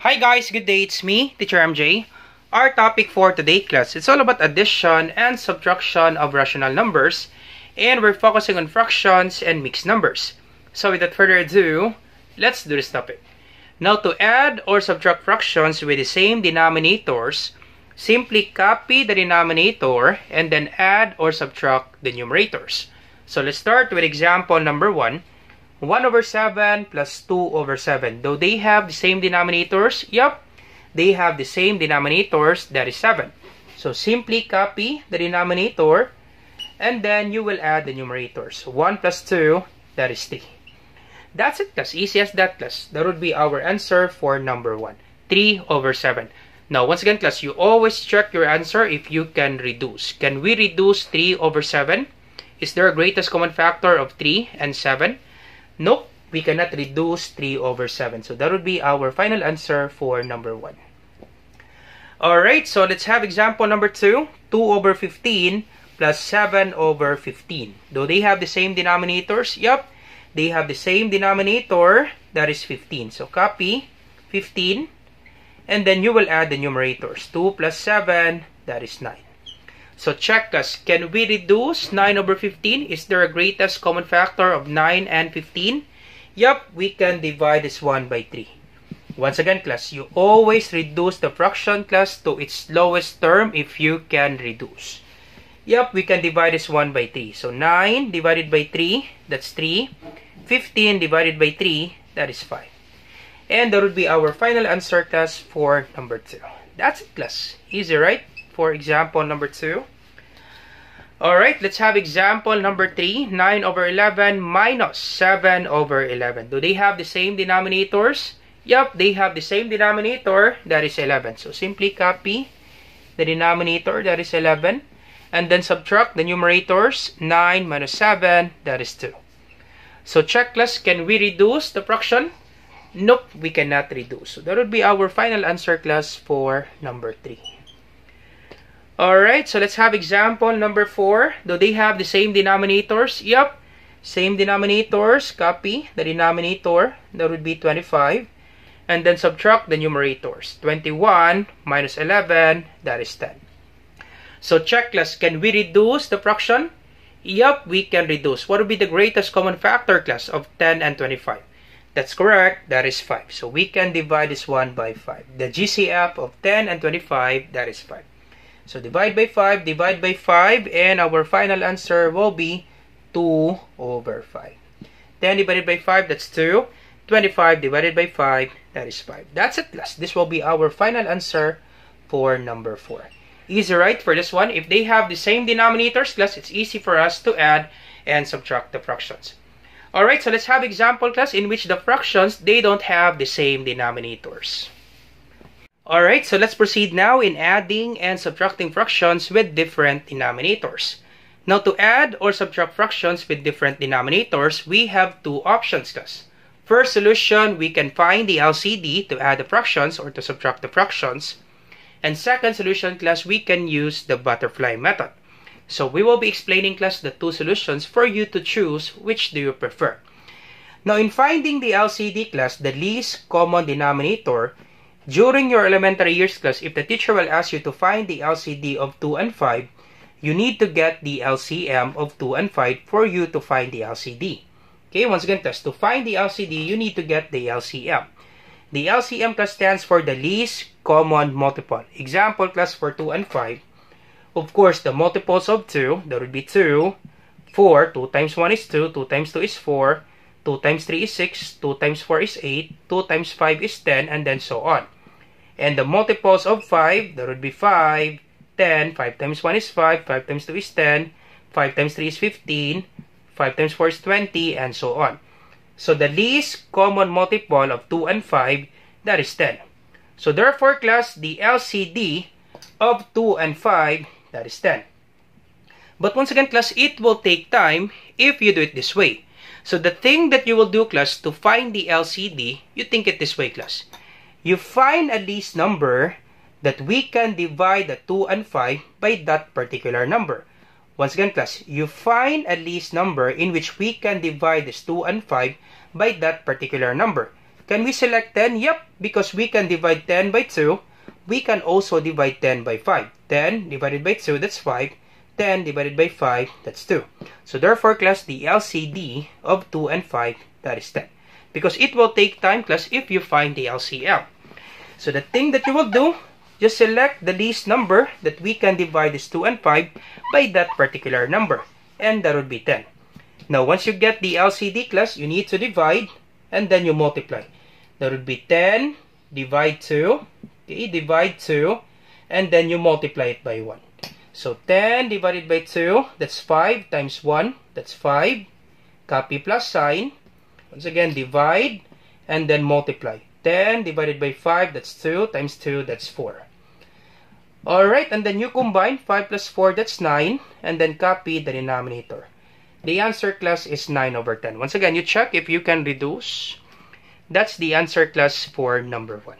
Hi guys, good day, it's me, Teacher MJ. Our topic for today class, it's all about addition and subtraction of rational numbers, and we're focusing on fractions and mixed numbers. So without further ado, let's do this topic. Now to add or subtract fractions with the same denominators, simply copy the denominator and then add or subtract the numerators. So let's start with example number 1. 1 over 7 plus 2 over 7. Though they have the same denominators, yup, they have the same denominators, that is 7. So simply copy the denominator and then you will add the numerators. 1 plus 2, that is 3. That's it, class. Easy as that, class. That would be our answer for number 1. 3 over 7. Now, once again, class, you always check your answer if you can reduce. Can we reduce 3 over 7? Is there a greatest common factor of 3 and 7? Nope, we cannot reduce 3 over 7. So that would be our final answer for number 1. Alright, so let's have example number 2. 2 over 15 plus 7 over 15. Though they have the same denominators, yup, they have the same denominator, that is 15. So copy 15, and then you will add the numerators. 2 plus 7, that is 9. So check us. Can we reduce 9 over 15? Is there a greatest common factor of 9 and 15? Yup, we can divide this one by 3. Once again, class, you always reduce the fraction, class, to its lowest term if you can reduce. Yup, we can divide this one by 3. So 9 divided by 3, that's 3. 15 divided by 3, that is 5. And that would be our final answer, class, for number 2. That's it, class. Easy, right? For example number 2. Alright, let's have example number 3. 9 over 11 minus 7 over 11. Do they have the same denominators? Yup, they have the same denominator, that is 11. So simply copy the denominator, that is 11. And then subtract the numerators. 9 minus 7, that is 2. So check, class, can we reduce the fraction? Nope, we cannot reduce. So that would be our final answer, class, for number 3. Alright, so let's have example number 4. Do they have the same denominators? Yup, same denominators. Copy the denominator. That would be 25. And then subtract the numerators. 21 minus 11, that is 10. So check, class, can we reduce the fraction? Yup, we can reduce. What would be the greatest common factor, class, of 10 and 25? That's correct, that is 5. So we can divide this one by 5. The GCF of 10 and 25, that is 5. So divide by 5, and our final answer will be 2 over 5. 10 divided by 5, that's 2. 25 divided by 5, that is 5. That's it, class. This will be our final answer for number 4. Easy, right, for this one? If they have the same denominators, class, it's easy for us to add and subtract the fractions. Alright, so let's have example, class, in which the fractions, they don't have the same denominators. Alright, so let's proceed now in adding and subtracting fractions with different denominators. Now, to add or subtract fractions with different denominators, we have two options, class. First solution, we can find the LCD to add the fractions or to subtract the fractions. And second solution, class, we can use the butterfly method. So we will be explaining, class, the two solutions for you to choose which do you prefer. Now, in finding the LCD, class, the least common denominator, during your elementary years, class, if the teacher will ask you to find the LCD of 2 and 5, you need to get the LCM of 2 and 5 for you to find the LCD. Okay, once again, class, to find the LCD, you need to get the LCM. The LCM, class, stands for the least common multiple. Example, class, for 2 and 5. Of course, the multiples of 2, that would be 2, 4, 2 times 1 is 2, 2 times 2 is 4, 2 times 3 is 6, 2 times 4 is 8, 2 times 5 is 10, and then so on. And the multiples of 5, that would be 5, 10, 5 times 1 is 5, 5 times 2 is 10, 5 times 3 is 15, 5 times 4 is 20, and so on. So the least common multiple of 2 and 5, that is 10. So therefore, class, the LCD of 2 and 5, that is 10. But once again, class, it will take time if you do it this way. So the thing that you will do, class, to find the LCD, you think it this way, class. You find a least number that we can divide the 2 and 5 by that particular number. Once again, class, you find a least number in which we can divide this 2 and 5 by that particular number. Can we select 10? Yep, because we can divide 10 by 2. We can also divide 10 by 5. 10 divided by 2, that's 5. 10 divided by 5, that's 2. So therefore, class, the LCD of 2 and 5, that is 10. Because it will take time, class, if you find the LCM. So the thing that you will do, just select the least number that we can divide is 2 and 5 by that particular number. And that would be 10. Now, once you get the LCD, class, you need to divide and then you multiply. That would be 10 divide 2. Okay, divide 2. And then you multiply it by 1. So 10 divided by 2, that's 5 times 1, that's 5. Copy plus sign. Once again, divide and then multiply. 10 divided by 5, that's 2 times 2, that's 4. Alright, and then you combine 5 plus 4, that's 9, and then copy the denominator. The answer, class, is 9 over 10. Once again, you check if you can reduce. That's the answer, class, for number 1.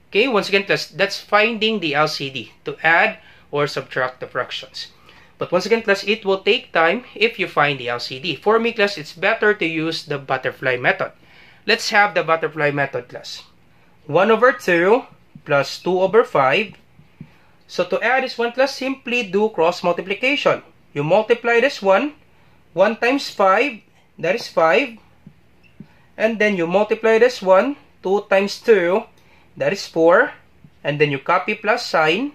Okay, once again, class, that's finding the LCD to add or subtract the fractions. But once again, class, it will take time if you find the LCD. For me, class, it's better to use the butterfly method. Let's have the butterfly method, class. 1 over 2 plus 2 over 5. So to add this one, class, simply do cross multiplication. You multiply this one. 1 times 5, that is 5. And then you multiply this one. 2 times 2, that is 4. And then you copy plus sign.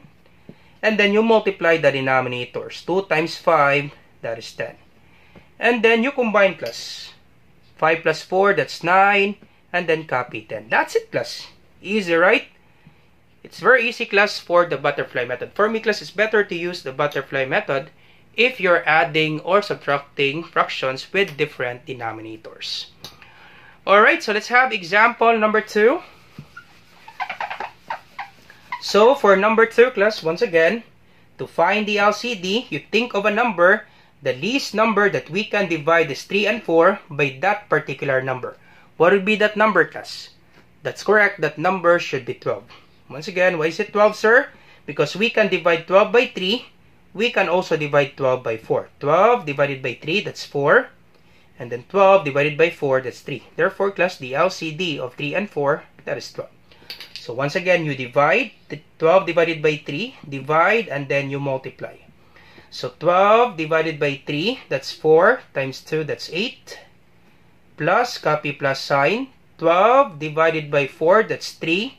And then you multiply the denominators. 2 times 5, that is 10. And then you combine, class. 5 plus 4, that's 9. And then copy 10. That's it, class. Easy, right? It's very easy, class, for the butterfly method. For me, class, it's better to use the butterfly method if you're adding or subtracting fractions with different denominators. Alright, so let's have example number 2. So for number 2, class, once again, to find the LCD, you think of a number. The least number that we can divide is 3 and 4 by that particular number. What would be that number, class? That's correct. That number should be 12. Once again, why is it 12, sir? Because we can divide 12 by 3. We can also divide 12 by 4. 12 divided by 3, that's 4. And then 12 divided by 4, that's 3. Therefore, class, the LCD of 3 and 4, that is 12. So once again, you divide. 12 divided by 3, divide, and then you multiply. So 12 divided by 3, that's 4, times 2, that's 8. Plus, copy plus sign. 12 divided by 4, that's 3,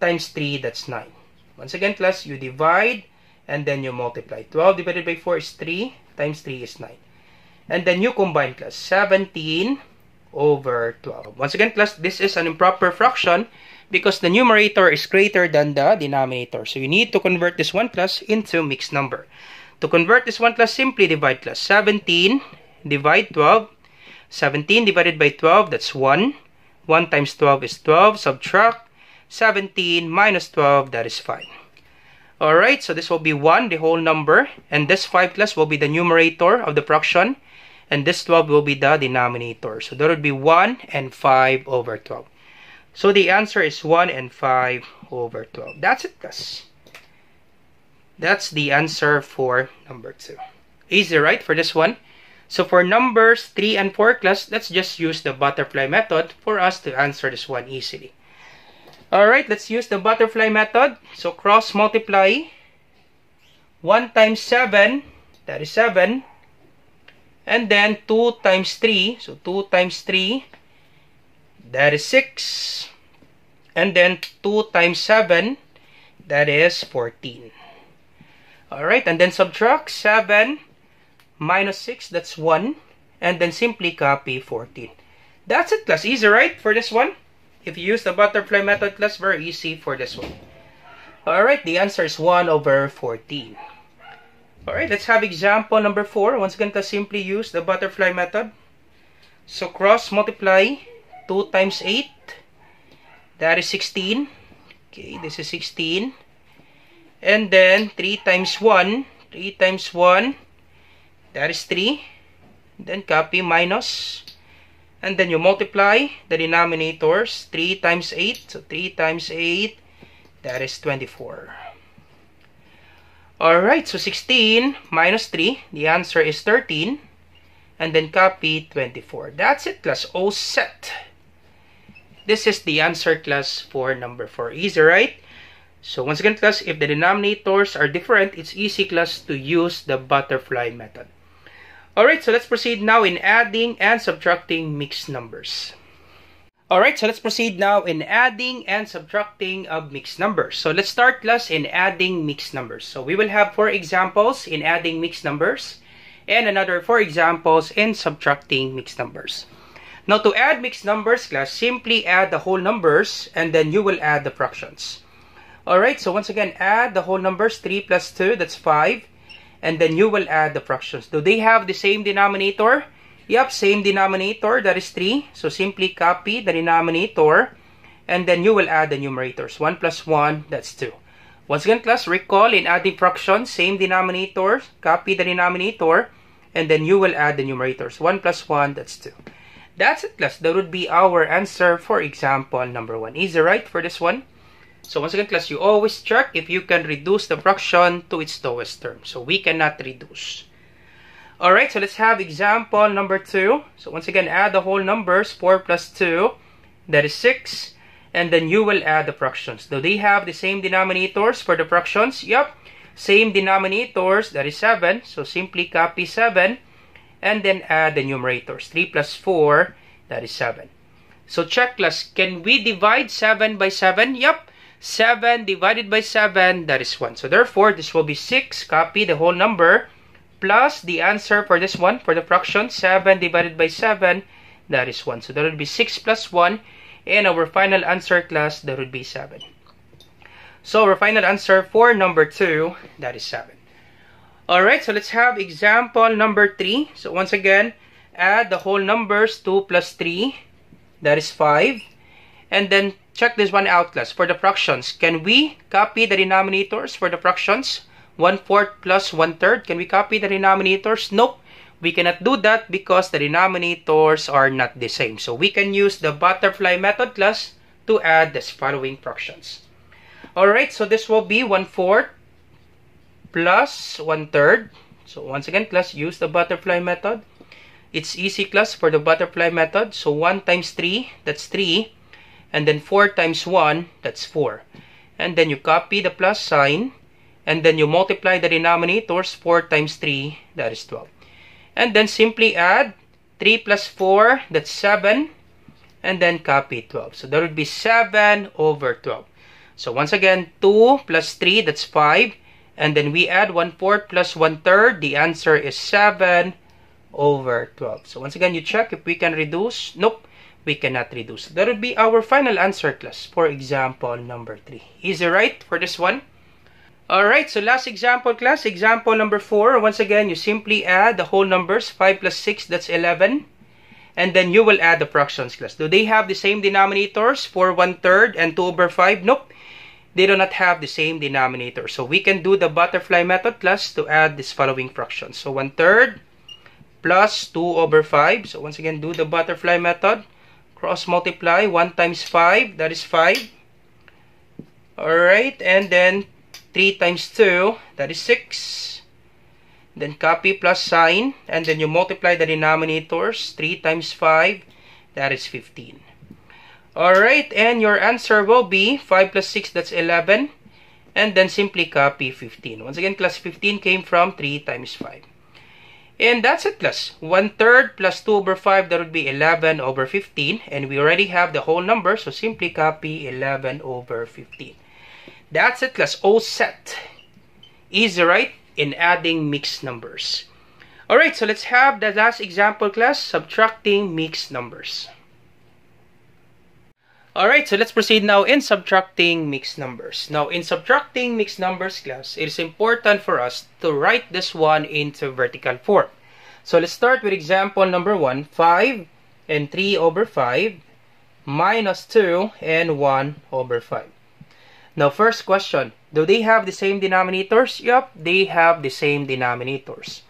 times 3, that's 9. Once again, class, you divide, and then you multiply. 12 divided by 4 is 3, times 3 is 9. And then you combine, class, 17 over 12. Once again, class, this is an improper fraction because the numerator is greater than the denominator. So you need to convert this one, class, into mixed number. To convert this one, class, simply divide, class. 17 divide 12. 17 divided by 12, that's 1. 1 times 12 is 12. Subtract 17 minus 12, that is 5. Alright, so this will be 1, the whole number. And this 5, class, will be the numerator of the fraction. And this 12 will be the denominator. So that would be 1 and 5 over 12. So the answer is 1 and 5 over 12. That's it, class. That's the answer for number 2. Easy, right, for this one? So for numbers 3 and 4, class, let's just use the butterfly method for us to answer this one easily. Alright, let's use the butterfly method. So cross multiply. 1 times 7, that is 7. And then 2 times 3, so 2 times 3, that is 6. And then 2 times 7, that is 14. Alright, and then subtract 7 minus 6, that's 1. And then simply copy 14. That's it, class. Easy, right, for this one? If you use the butterfly method, class, very easy for this one. Alright, the answer is 1 over 14. Alright, let's have example number 4. Once again, class, simply use the butterfly method. So cross multiply 2 times 8. That is 16. Okay, this is 16. And then 3 times 1. 3 times 1. That is 3. Then copy minus. And then you multiply the denominators. 3 times 8. So 3 times 8. That is 24. Alright, so 16 minus 3. The answer is 13. And then copy 24. That's it, class. All set. this is the answer, class, for number 4. Easy, right? So once again, class, if the denominators are different, it's easy, class, to use the butterfly method. Alright, so let's proceed now in adding and subtracting mixed numbers. Alright, so let's proceed now in adding and subtracting of mixed numbers. So let's start, class, in adding mixed numbers. So we will have 4 examples in adding mixed numbers and another 4 examples in subtracting mixed numbers. Now to add mixed numbers, class, simply add the whole numbers and then you will add the fractions. Alright, so once again, add the whole numbers. 3 plus 2, that's 5. And then you will add the fractions. Do they have the same denominator? Yep, same denominator, that is 3. So simply copy the denominator and then you will add the numerators. 1 plus 1, that's 2. Once again, class, recall in adding fractions, same denominator, copy the denominator and then you will add the numerators. 1 plus 1, that's 2. That's it, class. That would be our answer for example number 1. Easy, right, for this one? So once again, class, you always check if you can reduce the fraction to its lowest term. So we cannot reduce. Alright, so let's have example number 2. So once again, add the whole numbers. 4 plus 2, that is 6. And then you will add the fractions. Do they have the same denominators for the fractions? Yep, same denominators, that is 7. So simply copy 7 and then add the numerators. 3 plus 4, that is 7. So check, class, can we divide 7 by 7? Yep. 7 divided by 7, that is 1. So therefore, this will be 6, copy the whole number, plus the answer for this one, for the fraction, 7 divided by 7, that is 1. So that would be 6 plus 1, and our final answer, class, that would be 7. So our final answer for number 2, that is 7. Alright, so let's have example number 3. So once again, add the whole numbers. 2 plus 3, that is 5. And then check this one out, class. For the fractions, can we copy the denominators for the fractions? 1/4 plus 1/3. Can we copy the denominators? Nope. We cannot do that because the denominators are not the same. So we can use the butterfly method, class, to add this following fractions. Alright, so this will be 1/4 plus 1/3. So once again, class, use the butterfly method. It's easy, class, for the butterfly method. So 1 times 3, that's 3. And then 4 times 1, that's 4. And then you copy the plus sign. And then you multiply the denominators. 4 times 3, that is 12. And then simply add 3 plus 4, that's 7. And then copy 12. So that would be 7 over 12. So once again, 2 plus 3, that's 5. And then we add 1/4 plus 1/3. The answer is 7 over 12. So once again, you check if we can reduce. Nope. We cannot reduce. That would be our final answer, class, for example number 3. Easy, right, for this one? Alright, so last example, class, example number 4. Once again, you simply add the whole numbers. 5 plus 6, that's 11. And then you will add the fractions, class. Do they have the same denominators for 1/3 and 2 over 5? Nope. They do not have the same denominator. So we can do the butterfly method, class, to add this following fractions. So 1/3 plus 2 over 5. So once again, do the butterfly method. Cross multiply. 1 times 5, that is 5. Alright, and then 3 times 2, that is 6. Then copy plus sign, and then you multiply the denominators. 3 times 5, that is 15. Alright, and your answer will be 5 plus 6, that's 11. And then simply copy 15. Once again, class, 15 came from 3 times 5. And that's it, class. 1/3 plus 2 over 5, that would be 11 over 15. And we already have the whole number, so simply copy 11 over 15. That's it, class. All set. Easy, right? In adding mixed numbers. Alright, so let's have the last example, class, subtracting mixed numbers. Alright, so let's proceed now in subtracting mixed numbers. Now, in subtracting mixed numbers, class, it is important for us to write this one into vertical form. So let's start with example number 1. 5 and 3 over 5 minus 2 and 1 over 5. Now, first question, do they have the same denominators? Yup, they have the same denominators.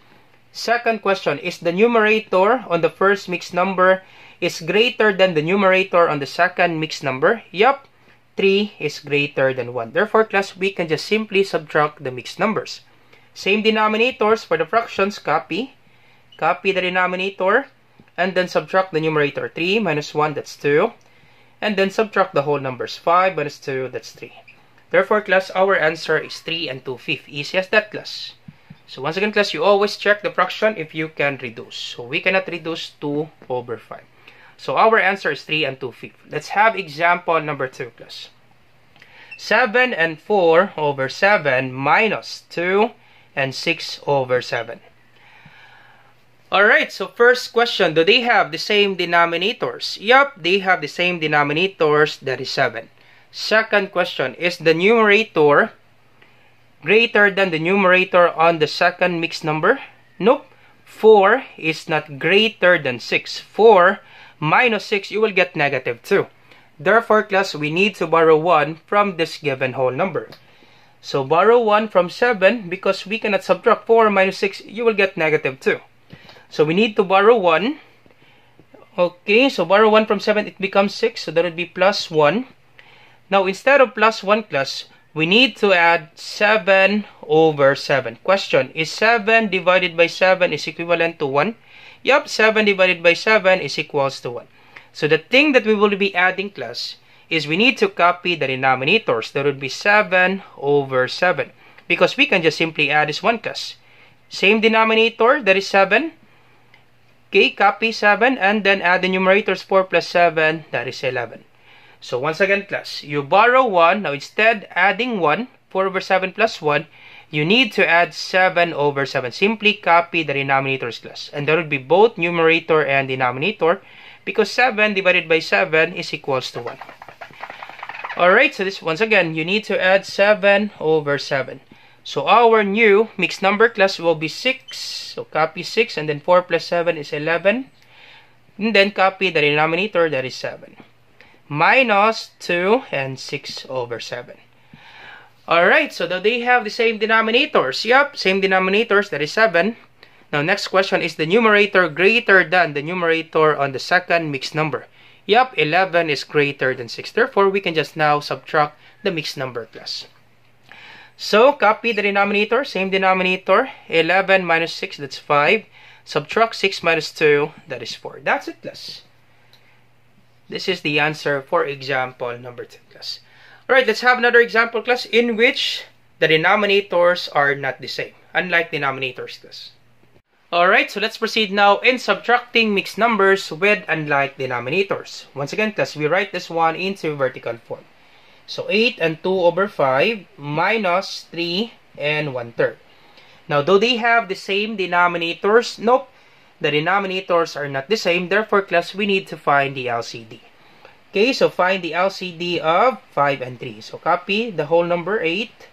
Second question, is the numerator on the first mixed number is greater than the numerator on the second mixed number? Yup, 3 is greater than 1. Therefore, class, we can just simply subtract the mixed numbers. Same denominators for the fractions, copy the denominator, and then subtract the numerator. 3 minus 1, that's 2. and then subtract the whole numbers. 5 minus 2, that's 3. Therefore, class, our answer is 3 and 2/5. Easy as that, class. So once again, class, you always check the fraction if you can reduce. So we cannot reduce 2/5. So our answer is 3 and 2/5. Let's have example number 2, class. 7 and 4/7 minus 2 and 6/7. Alright, so first question, do they have the same denominators? Yup, they have the same denominators, that is 7. Second question, is the numerator greater than the numerator on the second mixed number? Nope. 4 is not greater than 6. 4 minus 6, you will get -2. Therefore, class, we need to borrow 1 from this given whole number. So borrow 1 from 7, because we cannot subtract 4 minus 6, you will get -2. So we need to borrow 1. Okay, so borrow 1 from 7, it becomes 6, so that would be plus 1. Now, instead of plus 1, class, we need to add 7/7. Question, is 7 divided by 7 is equivalent to 1? Yup, 7 divided by 7 is equals to 1. So the thing that we will be adding, class, is we need to copy the denominators. That would be 7/7. Because we can just simply add this one, class. Same denominator, that is 7. Okay, copy 7 and then add the numerators. 4 plus 7, that is 11. So once again, class, you borrow 1. Now instead adding 1, 4/7 plus 1, you need to add 7/7. Simply copy the denominators, class. And that would be both numerator and denominator, because 7 divided by 7 is equals to 1. Alright, so this, once again, you need to add 7/7. So our new mixed number, class, will be 6. So copy 6, and then 4 plus 7 is 11. And then copy the denominator, that is 7. Minus 2 and 6/7. Alright, so do they have the same denominators? Yup, same denominators, that is 7. Now, next question, is the numerator greater than the numerator on the second mixed number? Yup, 11 is greater than 6. Therefore, we can just now subtract the mixed number, class. So, copy the denominator, same denominator. 11 minus 6, that's 5. Subtract 6 minus 2, that is 4. That's it, class. This is the answer for example number 2, class. Alright, let's have another example, class, in which the denominators are not the same, unlike denominators, class. Alright, so let's proceed now in subtracting mixed numbers with unlike denominators. Once again, class, we write this one into vertical form. So 8 and 2/5 minus 3 and 1/3. Now, do they have the same denominators? Nope. The denominators are not the same. Therefore, class, we need to find the LCD. Okay, so find the LCD of 5 and 3. So copy the whole number 8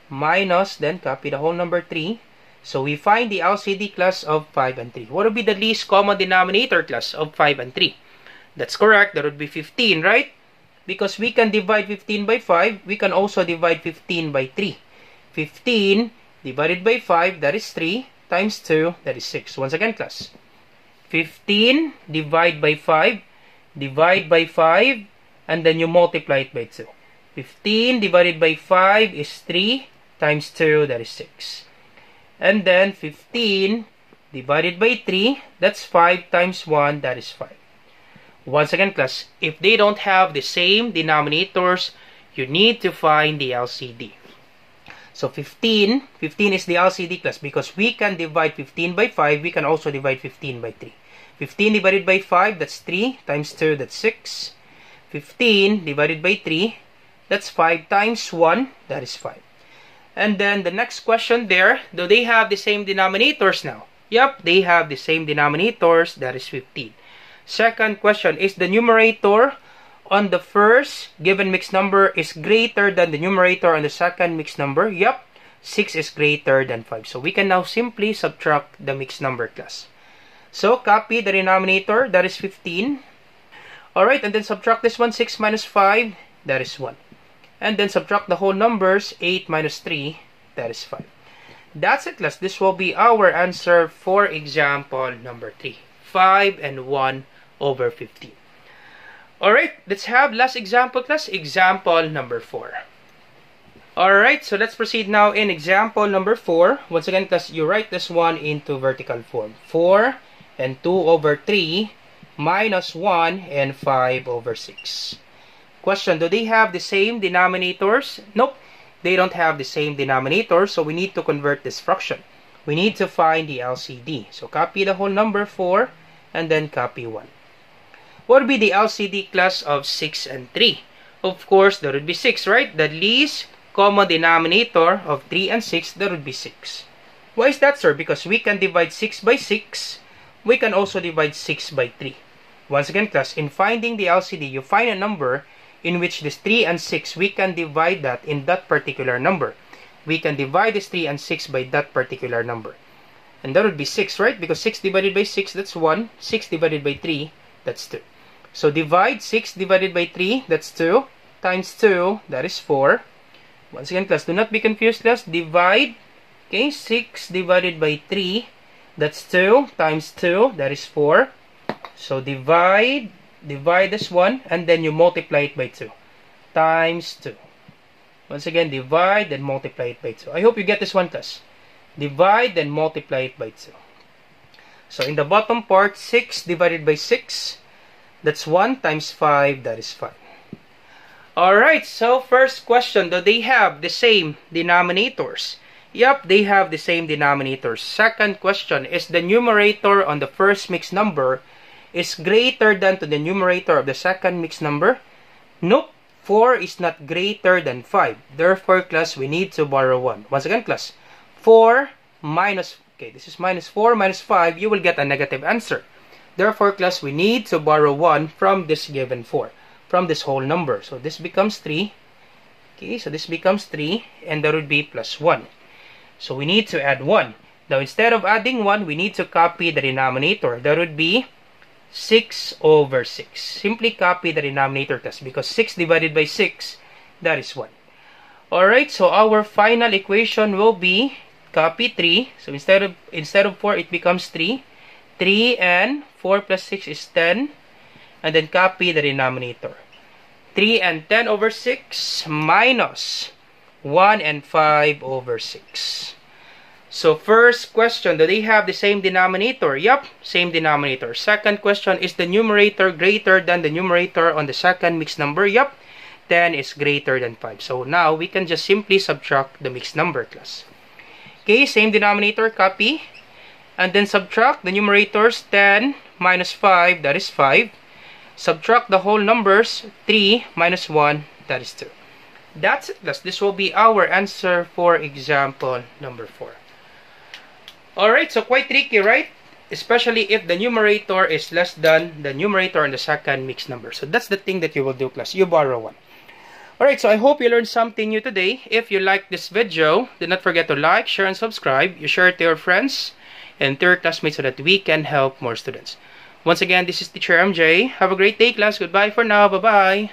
minus, then copy the whole number 3. So we find the LCD, class, of 5 and 3. What would be the least common denominator, class, of 5 and 3? That's correct. That would be 15, right? Because we can divide 15 by 5. We can also divide 15 by 3. 15 divided by 5, that is 3. Times 2, that is 6. Once again, class. 15 divide by 5. Divide by 5. And then you multiply it by 2. 15 divided by 5 is 3. Times 2, that is 6. And then 15 divided by 3, that's 5 times 1, that is 5. Once again, class, if they don't have the same denominators, you need to find the LCD. So 15 is the LCD, class, because we can divide 15 by 5, we can also divide 15 by 3. 15 divided by 5, that's 3, times 2, that's 6. 15 divided by 3, that's 5 times 1, that is 5. And then the next question there, do they have the same denominators now? Yep, they have the same denominators, that is 15. Second question, is the numerator on the first given mixed number is greater than the numerator on the second mixed number? Yep, 6 is greater than 5. So we can now simply subtract the mixed number, class. So copy the denominator, that is 15. Alright, and then subtract this one, 6 minus 5, that is 1. And then subtract the whole numbers, 8 minus 3, that is 5. That's it, class. This will be our answer for example number 3. 5 and 1/15. Alright, let's have last example, class. Example number 4. Alright, so let's proceed now in example number 4. Once again, class, you write this one into vertical form. 4 and 2/3 minus 1 and 5/6. question, do they have the same denominators? Nope, they don't have the same denominator, so we need to convert this fraction. We need to find the LCD. So copy the whole number 4 and then copy 1. What would be the LCD class of 6 and 3? Of course, that would be 6, right? The least common denominator of 3 and 6, that would be 6. Why is that, sir? Because we can divide 6 by 6. We can also divide 6 by 3. Once again, class, in finding the LCD, you find a number in which this 3 and 6, we can divide that in that particular number. We can divide this 3 and 6 by that particular number. And that would be 6, right? Because 6 divided by 6, that's 1. 6 divided by 3, that's 2. So divide 6 divided by 3, that's 2. Times 2, that is 4. Once again, class, do not be confused, class. Divide, okay, 6 divided by 3, that's 2. Times 2, that is 4. So divide this one, and then you multiply it by 2. Times 2. Once again, divide, then multiply it by 2. I hope you get this one, class. Divide, then multiply it by 2. So in the bottom part, 6 divided by 6, that's 1 times 5, that is 5. Alright, so first question, do they have the same denominators? Yep, they have the same denominators. Second question, is the numerator on the first mixed number is greater than to the numerator of the second mixed number? Nope, 4 is not greater than 5. Therefore, class, we need to borrow 1. Once again, class, 4 minus, okay, this is minus 4 minus 5, you will get a negative answer. Therefore, class, we need to borrow 1 from this given 4, from this whole number. So this becomes 3. Okay, so this becomes 3, and that would be plus 1. So we need to add 1. Now, instead of adding 1, we need to copy the denominator. That would be 6 over 6. Simply copy the denominator, class, because 6 divided by 6, that is 1. Alright, so our final equation will be copy 3. So instead of 4, it becomes 3. 3 and 4 plus 6 is 10. And then copy the denominator. 3 and 10 over 6 minus 1 and 5 over 6. So first question, do they have the same denominator? Yup, same denominator. Second question, is the numerator greater than the numerator on the second mixed number? Yup, 10 is greater than 5. So now we can just simply subtract the mixed number, class. Okay, same denominator, copy. And then subtract the numerators, 10 minus 5, that is 5. Subtract the whole numbers, 3 minus 1, that is 2. That's it, class. This will be our answer for example number 4. Alright, so quite tricky, right? Especially if the numerator is less than the numerator in the second mixed number. So that's the thing that you will do, class. You borrow 1. Alright, so I hope you learned something new today. If you like this video, do not forget to like, share, and subscribe. You share it to your friends and to your classmates so that we can help more students. Once again, this is Teacher MJ. Have a great day, class. Goodbye for now. Bye-bye.